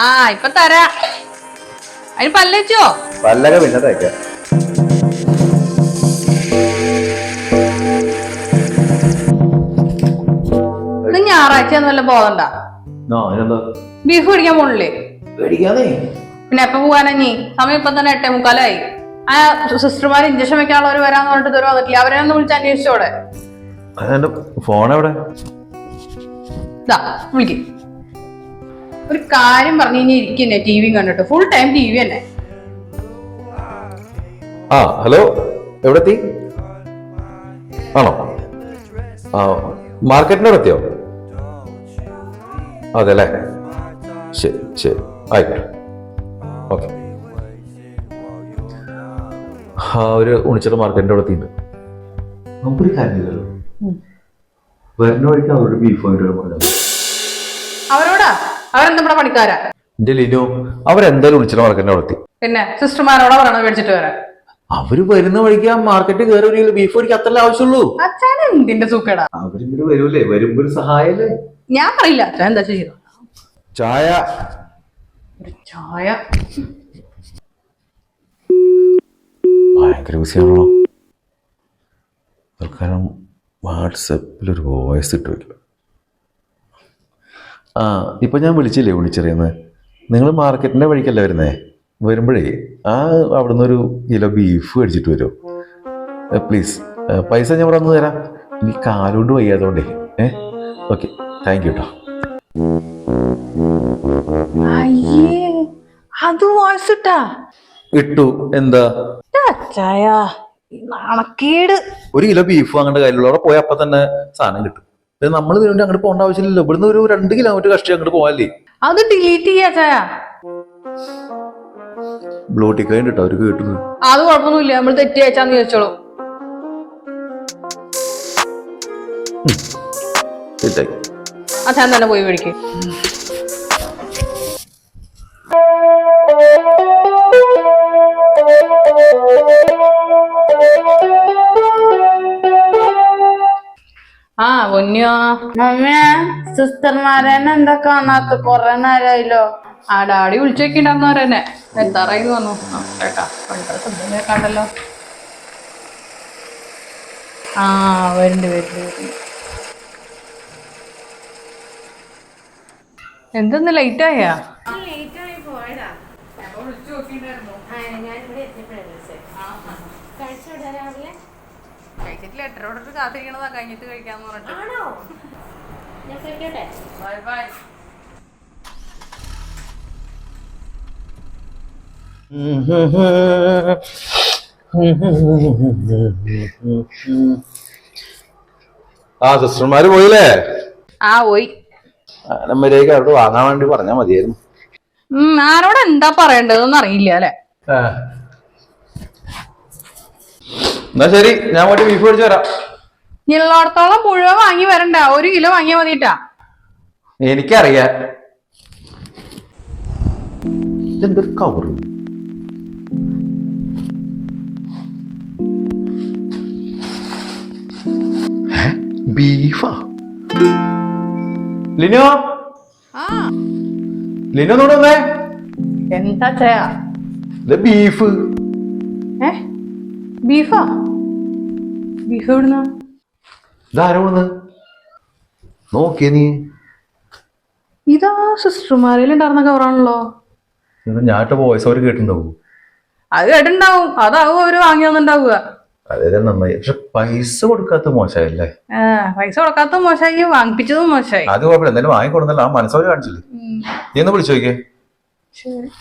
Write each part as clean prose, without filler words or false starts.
ആ ഇപ്പൊ തരാ. അതിന് പല്ലച്ചോ? പല്ലൊക്കെ പിന്നെ തേക്കാം. ഇത് ഞായറാഴ്ച വല്ല പോകണ്ട. ബീഫ് പിടിക്കാൻ പോണില്ലേ? പിന്നെ എപ്പ പോവാനാ നീ? സമയം ഇപ്പൊ തന്നെ 8:45. ആ സിസ്റ്റർമാര് ഇഞ്ചക്ഷൻ വെക്കാനുള്ളവർ വരാന്ന് പറഞ്ഞിട്ട് ഇതുവരെ വന്നിട്ടില്ല. അവരെ ഒന്ന് വിളിച്ച് അന്വേഷിച്ചോടെ. ഫോൺ എവിടെ? വിളിക്ക്. ഒരു കാര്യം പറഞ്ഞു കഴിഞ്ഞാൽ ഇരിക്കുന്നേ ടി വി കണ്ടിട്ട്. ഫുൾ ടൈം ടി വി തന്നെ. ആ ഹലോ, എവിടെത്തി? ആണോ? ആ മാർക്കറ്റിനോട് എത്തിയോ? അതെ അല്ലേ, ശരി ശരി ആയിക്കോട്ടെ, ഓക്കെ. ആ ഒരു ഉണിച്ചിട്ട് മാർക്കറ്റിന്റെ അവിടെ എത്തിയിട്ടുണ്ട്. നമുക്കൊരു കാര്യമില്ലല്ലോ, വരുന്ന വഴിക്ക് അവരോട് ബീഫ് പറഞ്ഞു. അവരോടാ? അവരെന്താ പണിക്കാരാ? എന്റെ ലിനോ, അവരെന്തായാലും ഉണിച്ചിട്ട് മാർക്കറ്റിന്റെ അവിടെ എത്തി. പിന്നെ സിസ്റ്റർമാരോടാ പറയണത് മേടിച്ചിട്ട് വരാൻ. അവര് വരുന്ന വഴിക്ക് ആ മാർക്കറ്റിൽ കയറി ബീഫ് മേടിക്കാൻ അത്രല്ലേ ആവശ്യമുള്ളൂ. അച്ഛനെ എന്തിന്റെ സൂക്കേടാ? അവരിങ്ങോട്ട് വരൂലേ, വരുമ്പോ ഒരു സഹായല്ലേ. ഞാൻ പറയില്ല അച്ഛൻ എന്താ ചെയ്തു. ചായ ചായ ഭയങ്കര ബിസിയാണല്ലോ. തൽക്കാലം വാട്സപ്പിലൊരു വോയിസ് ഇട്ട് വയ്ക്കുക. ആ ഇപ്പൊ ഞാൻ വിളിച്ചെറിയുന്നത് നിങ്ങൾ മാർക്കറ്റിന്റെ വഴിക്കല്ലേ വരുന്നേ? വരുമ്പോഴേ അവിടുന്ന് ഒരു കിലോ ബീഫ് മേടിച്ചിട്ട് വരുമോ പ്ലീസ്? പൈസ ഞാൻ ഇവിടെ വന്ന് തരാം. ഇനി കാലുകൊണ്ട് വയ്യാതുകൊണ്ടേ. ഓക്കെ, താങ്ക് യു കേട്ടോ. അത് വോയിസ് ഇട്ടാ? ഇട്ടു. എന്താ നാണക്കേട്. ഒരു കിലോ ബീഫ് വാങ്ങേണ്ട കാര്യമുള്ളൂ. അവിടെ പോയാൽ അപ്പൊ തന്നെ സാധനം കിട്ടും. നമ്മൾ ഇതിനുവേണ്ടി അങ്ങോട്ട് പോകേണ്ട ആവശ്യമില്ലല്ലോ. ഇവിടുന്ന് ഒരു 2 കിലോമീറ്റർ കഷ്ടി അങ്ങോട്ട് പോകാല്ലേ. അത് ഡിലീറ്റ് ചെയ്യാ ചായ. ബ്ലൂടിക്ക് വേണ്ടിട്ടോ അവർക്ക് കിട്ടുന്നത്. അത് കുഴപ്പമൊന്നുമില്ല, നമ്മൾ തെറ്റി അയച്ചാന്ന് ചോദിച്ചോളൂ. അച്ഛൻ തന്നെ പോയി മേടിക്കും. ആ പൊന്നിയോ സിസ്റ്റർമാരെന്നെ എന്താ കാണാത്ത? കൊറേ നേരമായില്ലോ. ആ ഡാഡി വിളിച്ചോക്കിണ്ടാവുന്നവരെന്നെ എത്താറായി പറഞ്ഞു. കേട്ടാ കണ്ടല്ലോ. ആ വരുന്നുണ്ട്. എന്തൊന്ന് ലേറ്റ് ആയാ? കഴിച്ചിട്ടില്ല. 8 കാത്തിരിക്കണതാ, കഴിഞ്ഞിട്ട് കഴിക്കാന്ന് പറഞ്ഞിട്ട്. Bye bye. ആ സിസ്റ്റർമാര് പോയില്ലേ? ആ പോയി. മര്യാദക്ക് അവിടെ വാങ്ങാൻ വേണ്ടി പറഞ്ഞാ മതിയായിരുന്നു. ആരോട് എന്താ പറയണ്ടതെന്ന് അറിയില്ല അല്ലെ. എന്നാ ശരി, ഞാൻ പോയിട്ട് ബീഫ് മേടിച്ചു വരാം. ഉള്ളിടത്തോളം മുഴുവൻ വാങ്ങി വരണ്ട, 1 കിലോ വാങ്ങിയാ മതിട്ടാ. എനിക്കറിയാം. എന്തൊരു കവറ്. ബീഫാ? ലിനോ, ലിനോ നോടേ. എന്താ ചെയ്യാ? ബീഫ്. ബീഫാ? ബീഫ് എവിടുന്ന? ഇതാരോന്ന് നോക്കിയ നീ? ഇതാ സിസ്റ്റർമാരിൽ ഉണ്ടായിരുന്ന കവറാണല്ലോ. ഞാനിട്ട് വോയിസ് അവർ കേട്ടിട്ടുണ്ടാവും. അത് കേട്ടിണ്ടാവും. അതാവും അവര് വാങ്ങി വന്നിണ്ടാവുക. അതെ നന്നായി. പക്ഷെ പൈസ കൊടുക്കാത്ത മോശമായില്ലേ? പൈസ കൊടുക്കാത്ത മോശമായി, വാങ്ങിപ്പിച്ചതും മോശമായി. അത് കുഴപ്പമില്ല, എന്തായാലും വാങ്ങിക്കൊടുന്നല്ലോ. ആ മനസ്സവര് കാണിച്ചില്ലേ? നീ ഒന്ന് വിളിച്ചു നോക്കിയേ. ശരി.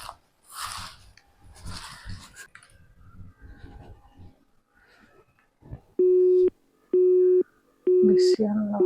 ബിസിയാണല്ലോ.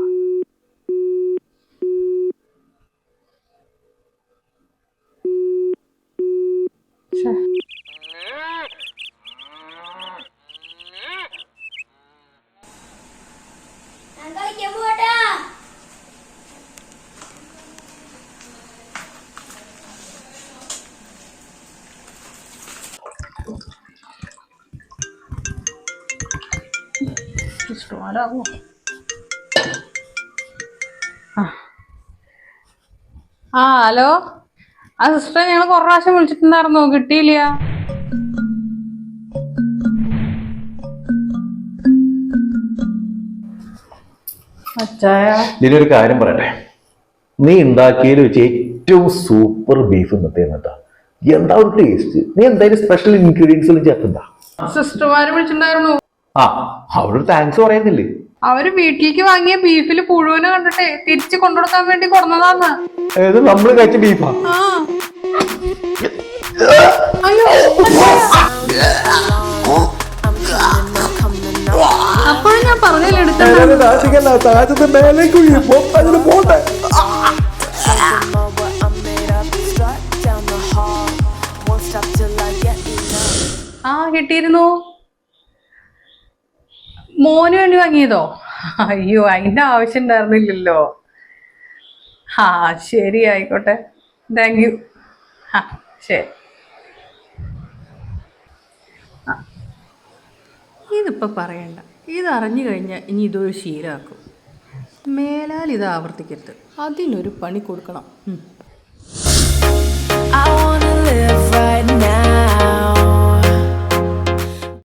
ഇഷ്ടമാരാവോ? ആ ഹലോ, ആ സിസ്റ്ററെ ഞങ്ങൾ കുറെ പ്രാവശ്യം വിളിച്ചിട്ടുണ്ടായിരുന്നു, കിട്ടിയില്ല. ഇതിനൊരു കാര്യം പറയട്ടെ, നീ ഉണ്ടാക്കിയതിൽ വെച്ച് ഏറ്റവും സൂപ്പർ ബീഫ് ഇന്നത്തെ എന്താ ഒരു ടേസ്റ്റ്. നീ എന്തായാലും സ്പെഷ്യൽ ഇൻഗ്രീഡിയൻസ് ചേർക്കണ്ട. സിസ്റ്റർമാര് വിളിച്ചിട്ടുണ്ടായിരുന്നു. ആ, അവരോട് താങ്ക്സ് പറയുന്നില്ലേ? അവര് വീട്ടിലേക്ക് വാങ്ങിയ ബീഫിൽ പുഴുവിനെ കണ്ടിട്ടേ തിരിച്ചു കൊണ്ടുകൊടുക്കാൻ വേണ്ടി കൊടുന്നതാന്ന്. ഏത് നമ്മള് കഴിച്ച ബീഫാ? അയ്യോ, അപ്പോഴും ഞാൻ പറഞ്ഞില്ല ആ കിട്ടിയിരുന്നു. മോന് വേണ്ടി വാങ്ങിയതോ? അയ്യോ, അതിന്റെ ആവശ്യം ഉണ്ടായിരുന്നില്ലല്ലോ. ആ ശരി, ആയിക്കോട്ടെ, താങ്ക് യു. ആ ശരി. ഇതിപ്പോൾ പറയണ്ട, ഇതറിഞ്ഞു കഴിഞ്ഞാൽ ഇനി ഇതൊരു ശീലമാക്കും. മേലാൽ ഇത് ആവർത്തിക്കരുത്, അതിനൊരു പണി കൊടുക്കണം.